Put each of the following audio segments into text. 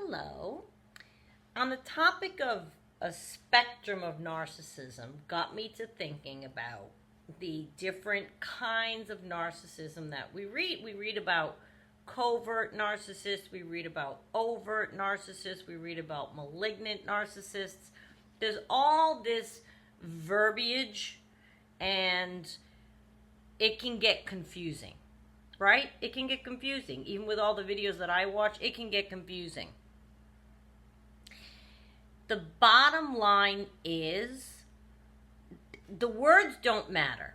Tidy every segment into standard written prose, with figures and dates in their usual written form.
Hello. On the topic of a spectrum of narcissism got me to thinking about the different kinds of narcissism that we read. We read about covert narcissists, we read about overt narcissists, we read about malignant narcissists. There's all this verbiage and it can get confusing, right? It can get confusing. Even with all the videos that I watch, it can get confusing. The bottom line is the words don't matter.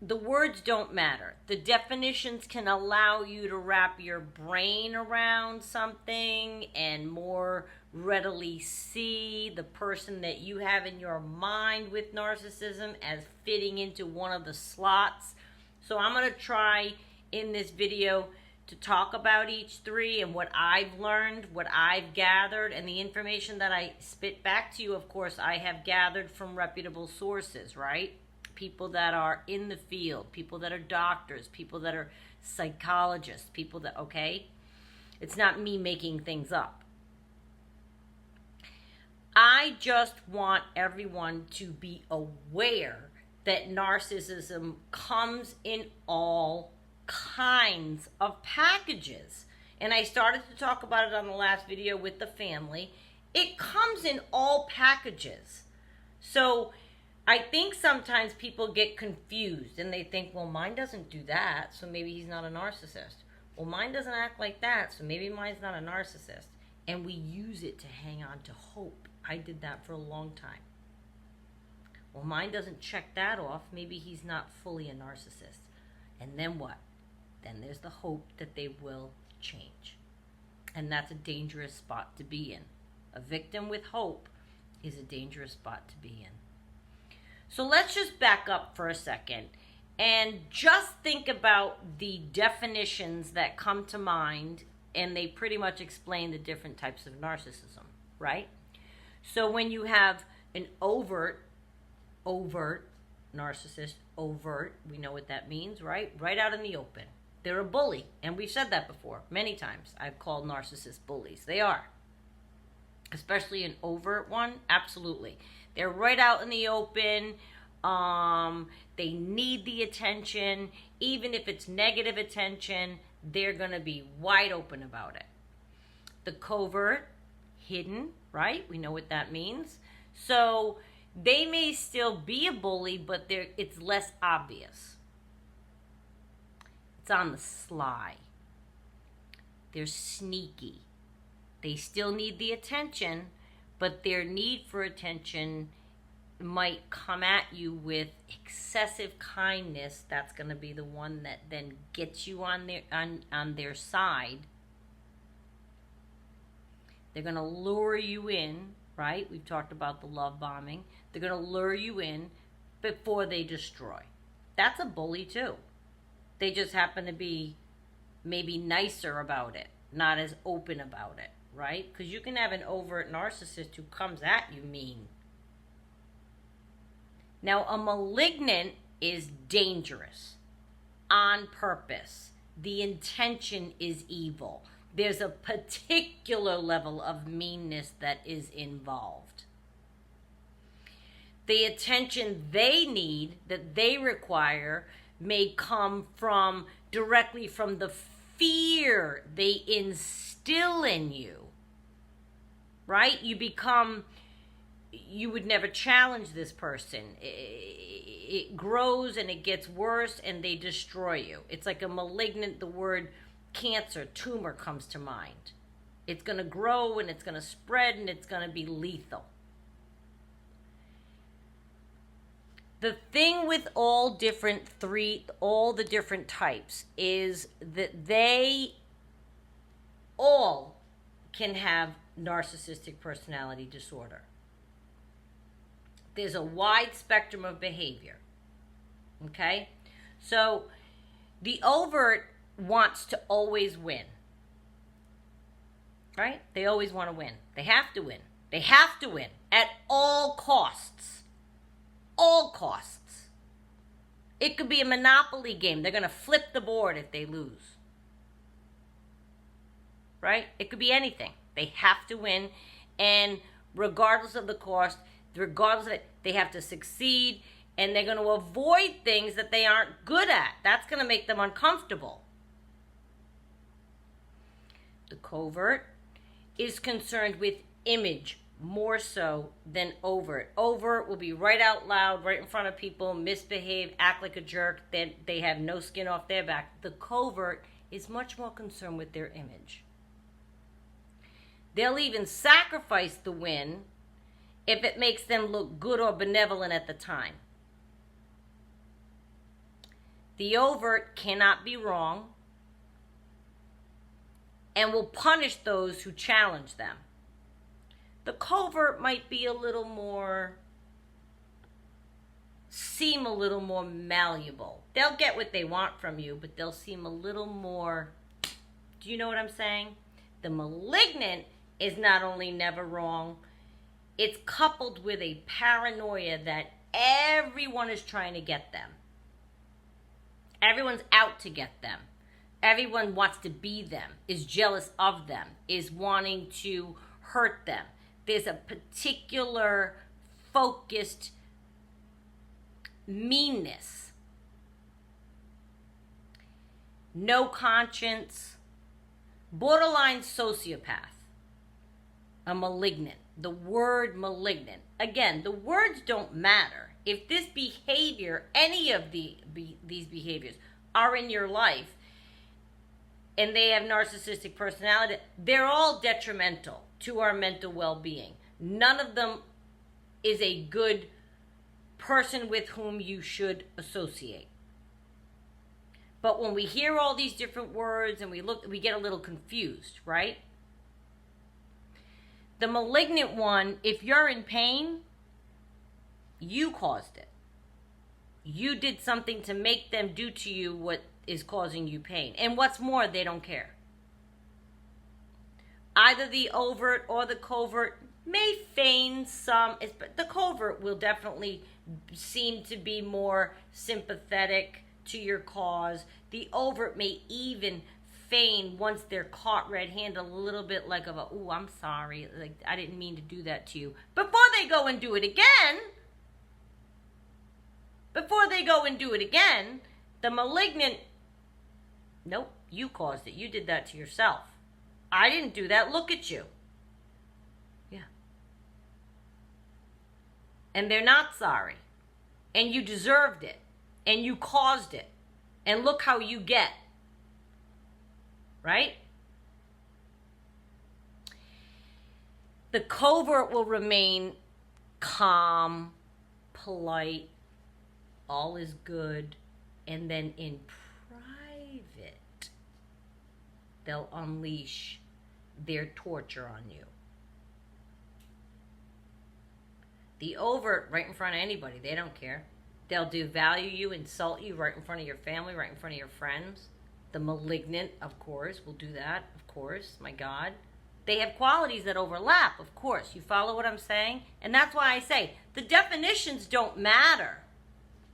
The words don't matter. The definitions can allow you to wrap your brain around something and more readily see the person that you have in your mind with narcissism as fitting into one of the slots. So I'm going to try in this video to talk about each three and what I've learned, what I've gathered, and the information that I spit back to you, of course, I have gathered from reputable sources, right? People that are in the field, people that are doctors, people that are psychologists, people that, okay? It's not me making things up. I just want everyone to be aware that narcissism comes in all kinds of packages. And I started to talk about it on the last video with the family. It comes in all packages. So I think sometimes people get confused and they think, well, mine doesn't do that, so maybe he's not a narcissist. Well, mine doesn't act like that, so maybe mine's not a narcissist. And we use it to hang on to hope. I did that for a long time. Well, mine doesn't check that off. Maybe he's not fully a narcissist. And then what? Then there's the hope that they will change. And that's a dangerous spot to be in. A victim with hope is a dangerous spot to be in. So let's just back up for a second and just think about the definitions that come to mind, and they pretty much explain the different types of narcissism, right? So when you have an overt narcissist, overt, we know what that means, right? Right out in the open. They're a bully, and we've said that before many times. I've called narcissists bullies. They are. Especially an overt one, absolutely. They're right out in the open. They need the attention. Even if it's negative attention, they're going to be wide open about it. The covert, hidden, right? We know what that means. So they may still be a bully, but it's less obvious. It's on the sly. They're sneaky. They still need the attention, but their need for attention might come at you with excessive kindness. That's going to be the one that then gets you on their side. They're going to lure you in, right? We've talked about the love bombing. They're going to lure you in before they destroy. That's a bully too. They just happen to be maybe nicer about it, not as open about it, right? Because you can have an overt narcissist who comes at you mean. Now, a malignant is dangerous on purpose. The intention is evil. There's a particular level of meanness that is involved. The attention they need, that they require, may come directly from the fear they instill in you, right? You would never challenge this person. It grows and it gets worse and they destroy you. It's like a malignant, the word cancer, tumor comes to mind. It's going to grow and it's going to spread and it's going to be lethal. The thing with all the different types is that they all can have narcissistic personality disorder. There's a wide spectrum of behavior. Okay? So the overt wants to always win. Right? They always want to win. They have to win. They have to win at all costs. All costs. It could be a Monopoly game. They're going to flip the board if they lose. right? It could be anything. They have to win, and regardless of the cost, regardless of it, they have to succeed, and they're going to avoid things that they aren't good at. That's going to make them uncomfortable. The covert is concerned with image more so than overt. Overt will be right out loud, right in front of people, misbehave, act like a jerk, then they have no skin off their back. The covert is much more concerned with their image. They'll even sacrifice the win if it makes them look good or benevolent at the time. The overt cannot be wrong and will punish those who challenge them. The covert might be seem a little more malleable. They'll get what they want from you, but they'll seem a little more, do you know what I'm saying? The malignant is not only never wrong, it's coupled with a paranoia that everyone is trying to get them. Everyone's out to get them. Everyone wants to be them, is jealous of them, is wanting to hurt them. There's a particular focused meanness. No conscience. Borderline sociopath. A malignant. The word malignant. Again, the words don't matter. If this behavior, any of these behaviors are in your life, and they have narcissistic personality, they're all detrimental to our mental well-being. None of them is a good person with whom you should associate. But when we hear all these different words and we get a little confused, right? The malignant one, if you're in pain, you caused it. You did something to make them do to you what is causing you pain. And what's more, they don't care. Either the overt or the covert may feign some, but the covert will definitely seem to be more sympathetic to your cause. The overt may even feign, once they're caught red-handed, a little bit like of a, "Ooh, I'm sorry, like I didn't mean to do that to you," before they go and do it again. The malignant, nope, you caused it. You did that to yourself. I didn't do that. Look at you. Yeah. And they're not sorry. And you deserved it. And you caused it. And look how you get. Right? The covert will remain calm, polite, all is good, and then in private, they'll unleash their torture on you. The overt, right in front of anybody, they don't care. They'll devalue you, insult you right in front of your family, right in front of your friends. The malignant, of course, will do that, of course, my God. They have qualities that overlap, of course. You follow what I'm saying? And that's why I say the definitions don't matter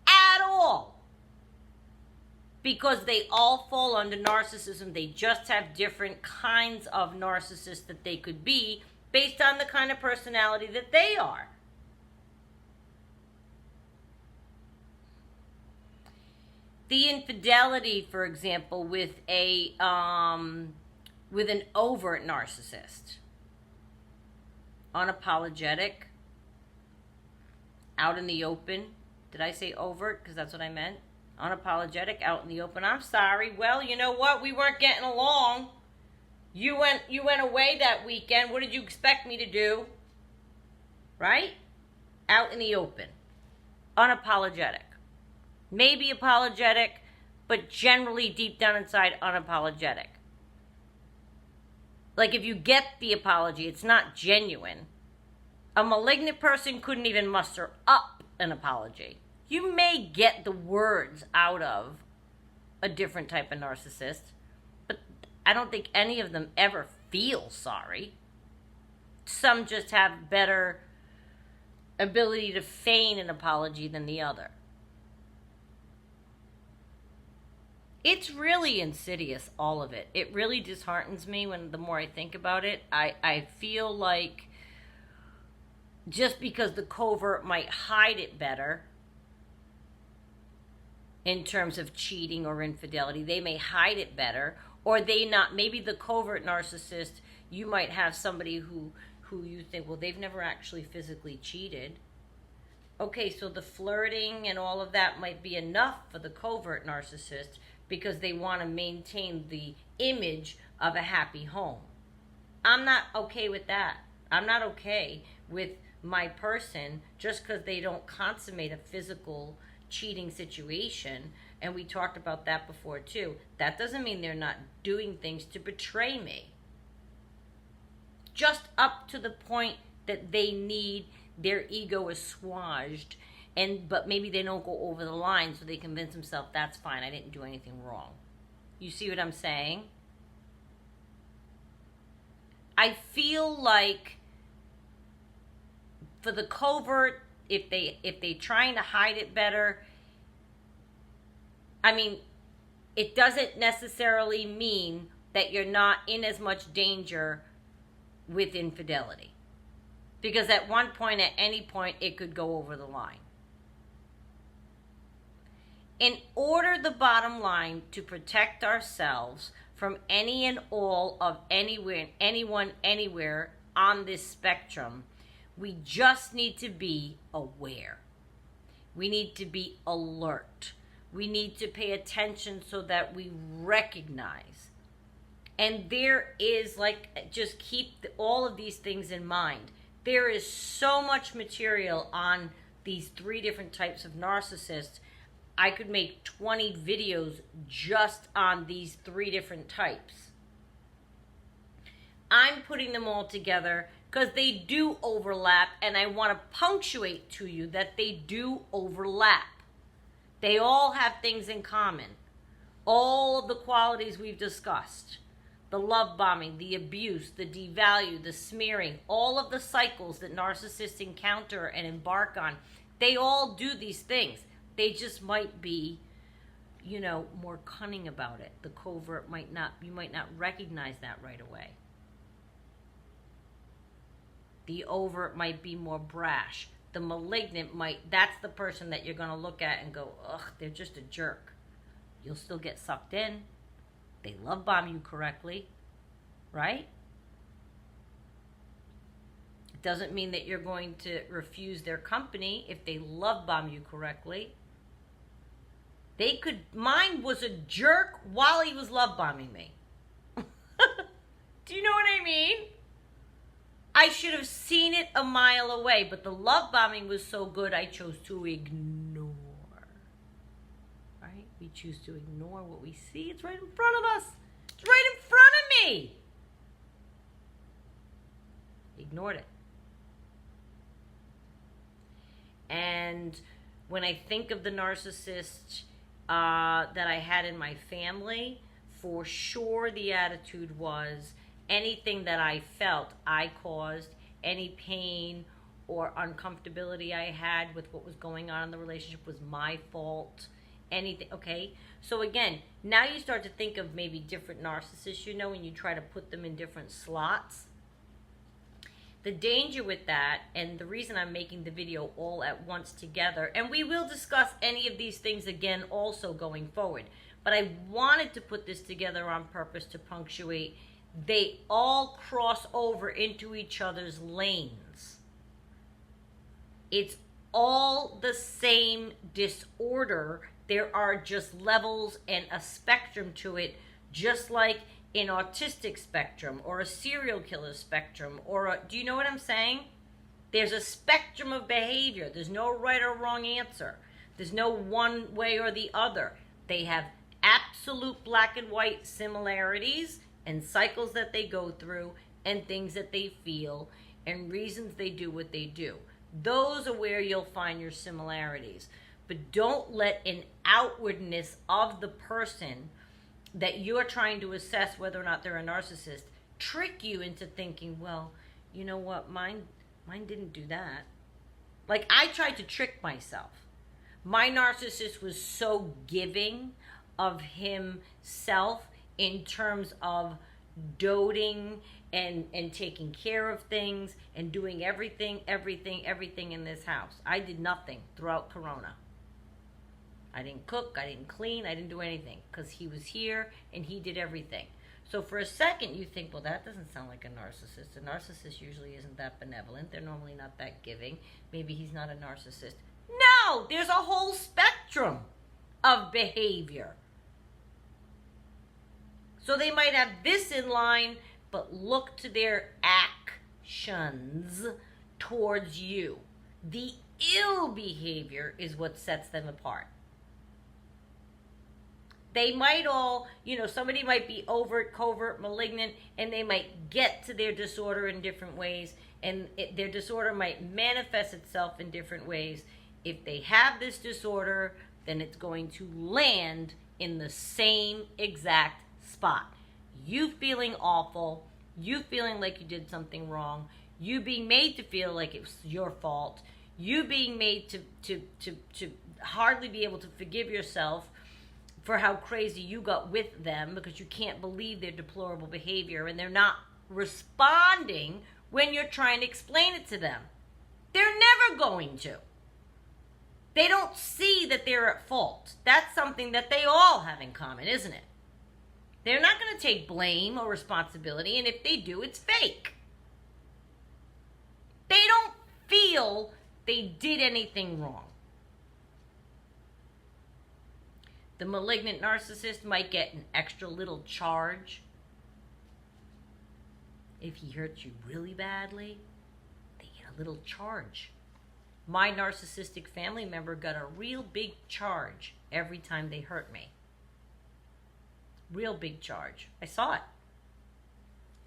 at all. Because they all fall under narcissism. They just have different kinds of narcissists that they could be based on the kind of personality that they are. The infidelity, for example, with an overt narcissist. Unapologetic. Out in the open. Did I say overt? Because that's what I meant. Unapologetic, out in the open. I'm sorry. Well, you know what? We weren't getting along. You went away that weekend. What did you expect me to do? Right? Out in the open. Unapologetic. Maybe apologetic, but generally deep down inside unapologetic. Like if you get the apology, it's not genuine. A malignant person couldn't even muster up an apology. You may get the words out of a different type of narcissist, but I don't think any of them ever feel sorry. Some just have better ability to feign an apology than the other. It's really insidious, all of it. It really disheartens me when the more I think about it. I feel like just because the covert might hide it better in terms of cheating or infidelity, they may hide it better, or they not, maybe the covert narcissist, you might have somebody who you think, well, they've never actually physically cheated. Okay, so the flirting and all of that might be enough for the covert narcissist because they want to maintain the image of a happy home. I'm not okay with that. I'm not okay with my person just because they don't consummate a physical cheating situation. And we talked about that before too. That doesn't mean they're not doing things to betray me. Just up to the point that they need their ego assuaged, but maybe they don't go over the line, so they convince themselves that's fine, I didn't do anything wrong. You see what I'm saying? I feel like for the covert, if they trying to hide it better, I mean, it doesn't necessarily mean that you're not in as much danger with infidelity. Because at one point, at any point, it could go over the line. In order, the bottom line, to protect ourselves from any and all of anyone, anywhere on this spectrum, we just need to be aware. We need to be alert. We need to pay attention so that we recognize. And there is, like, just keep all of these things in mind. There is so much material on these 3 different types of narcissists. I could make 20 videos just on these 3 different types. I'm putting them all together because they do overlap, and I want to punctuate to you that they do overlap. They all have things in common. All of the qualities we've discussed. The love bombing, the abuse, the devalue, the smearing, all of the cycles that narcissists encounter and embark on, they all do these things. They just might be, more cunning about it. The covert you might not recognize that right away. The overt might be more brash. The malignant that's the person that you're going to look at and go, ugh, they're just a jerk. You'll still get sucked in. They love bomb you correctly, right? It doesn't mean that you're going to refuse their company if they love bomb you correctly. Mine was a jerk while he was love bombing me. Do you know what I mean? I should have seen it a mile away, but the love bombing was so good I chose to ignore. Right? We choose to ignore what we see. It's right in front of us. It's right in front of me. Ignored it. And when I think of the narcissist that I had in my family, for sure the attitude was anything that I felt I caused, any pain or uncomfortability I had with what was going on in the relationship was my fault. Anything, okay? So again, now you start to think of maybe different narcissists, and you try to put them in different slots. The danger with that, and the reason I'm making the video all at once together, and we will discuss any of these things again also going forward, but I wanted to put this together on purpose to punctuate. They all cross over into each other's lanes. It's all the same disorder. There are just levels and a spectrum to it, just like an autistic spectrum or a serial killer spectrum do you know what I'm saying? There's a spectrum of behavior. There's no right or wrong answer. There's no one way or the other. They have absolute black and white similarities and cycles that they go through and things that they feel and reasons they do what they do. Those are where you'll find your similarities. But don't let an outwardness of the person that you're trying to assess whether or not they're a narcissist trick you into thinking, well, you know what, mine didn't do that. Like, I tried to trick myself. My narcissist was so giving of himself in terms of doting and taking care of things and doing everything in this house. I did nothing throughout Corona. I didn't cook, I didn't clean, I didn't do anything because he was here and he did everything. So for a second you think, well, that doesn't sound like a narcissist. A narcissist usually isn't that benevolent. They're normally not that giving. Maybe he's not a narcissist. No, there's a whole spectrum of behavior. So they might have this in line, but look to their actions towards you. The ill behavior is what sets them apart. They might all, somebody might be overt, covert, malignant, and they might get to their disorder in different ways, and their disorder might manifest itself in different ways. If they have this disorder, then it's going to land in the same exact spot. You feeling awful, you feeling like you did something wrong, you being made to feel like it was your fault, you being made to hardly be able to forgive yourself for how crazy you got with them because you can't believe their deplorable behavior and they're not responding when you're trying to explain it to them. They're never going to. They don't see that they're at fault. That's something that they all have in common, isn't it? They're not going to take blame or responsibility, and if they do, it's fake. They don't feel they did anything wrong. The malignant narcissist might get an extra little charge. If he hurts you really badly, they get a little charge. My narcissistic family member got a real big charge every time they hurt me. Real big charge. I saw it.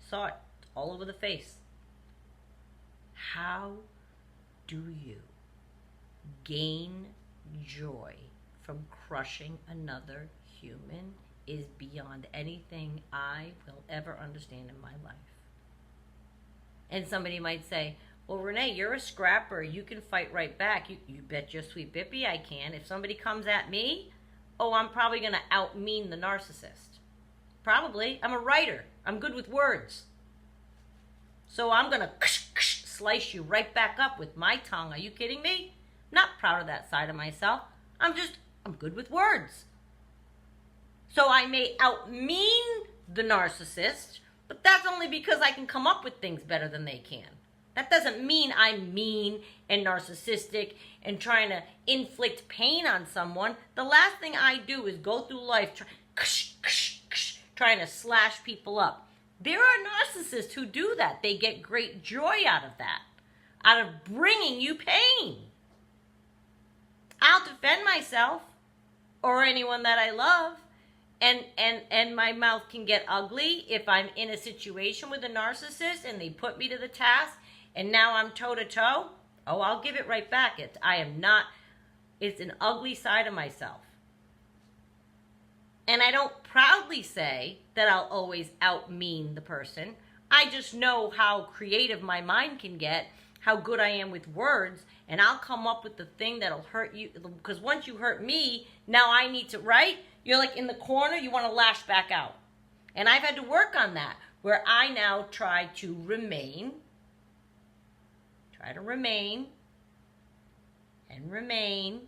Saw it all over the face. How do you gain joy from crushing another human is beyond anything I will ever understand in my life. And somebody might say, well, Renee, you're a scrapper. You can fight right back. You bet your sweet bippy I can. If somebody comes at me, I'm probably going to out-mean the narcissist. Probably. I'm a writer. I'm good with words. So I'm going to slice you right back up with my tongue. Are you kidding me? I'm not proud of that side of myself. I'm good with words. So I may out-mean the narcissist, but that's only because I can come up with things better than they can. That doesn't mean I'm mean and narcissistic and trying to inflict pain on someone. The last thing I do is go through life trying to slash people up. There are narcissists who do that. They get great joy out of that, out of bringing you pain. I'll defend myself or anyone that I love, and my mouth can get ugly if I'm in a situation with a narcissist and they put me to the task and now I'm toe-to-toe. I'll give it right back. It's an ugly side of myself. And I don't proudly say that I'll always out-mean the person. I just know how creative my mind can get, how good I am with words, and I'll come up with the thing that'll hurt you. Because once you hurt me, now I need to, right? You're like in the corner, you want to lash back out. And I've had to work on that, where I now try to remain, and remain.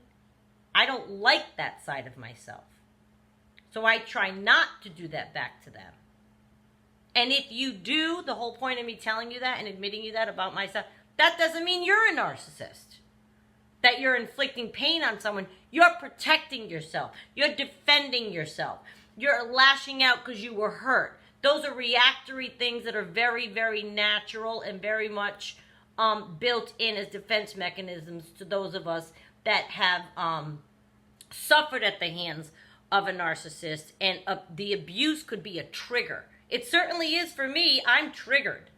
I don't like that side of myself. So I try not to do that back to them. And if you do, the whole point of me telling you that and admitting you that about myself, that doesn't mean you're a narcissist. That you're inflicting pain on someone. You're protecting yourself. You're defending yourself. You're lashing out because you were hurt. Those are reactory things that are very, very natural and very much built in as defense mechanisms to those of us that have suffered at the hands of a narcissist. And the abuse could be a trigger. It certainly is for me. I'm triggered.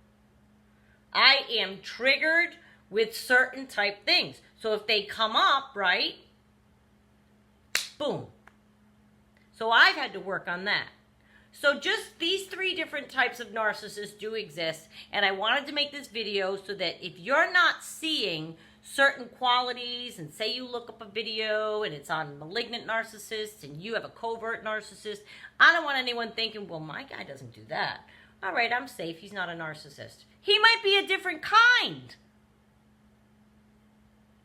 I am triggered with certain type things. So if they come up, right, boom. So I've had to work on that. So just these 3 different types of narcissists do exist. And I wanted to make this video so that if you're not seeing certain qualities, and say you look up a video and it's on malignant narcissists and you have a covert narcissist, I don't want anyone thinking, well, my guy doesn't do that. All right, I'm safe. He's not a narcissist. He might be a different kind.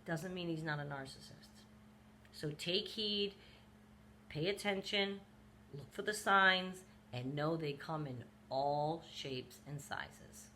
Doesn't mean he's not a narcissist. So take heed, pay attention, look for the signs, and know they come in all shapes and sizes.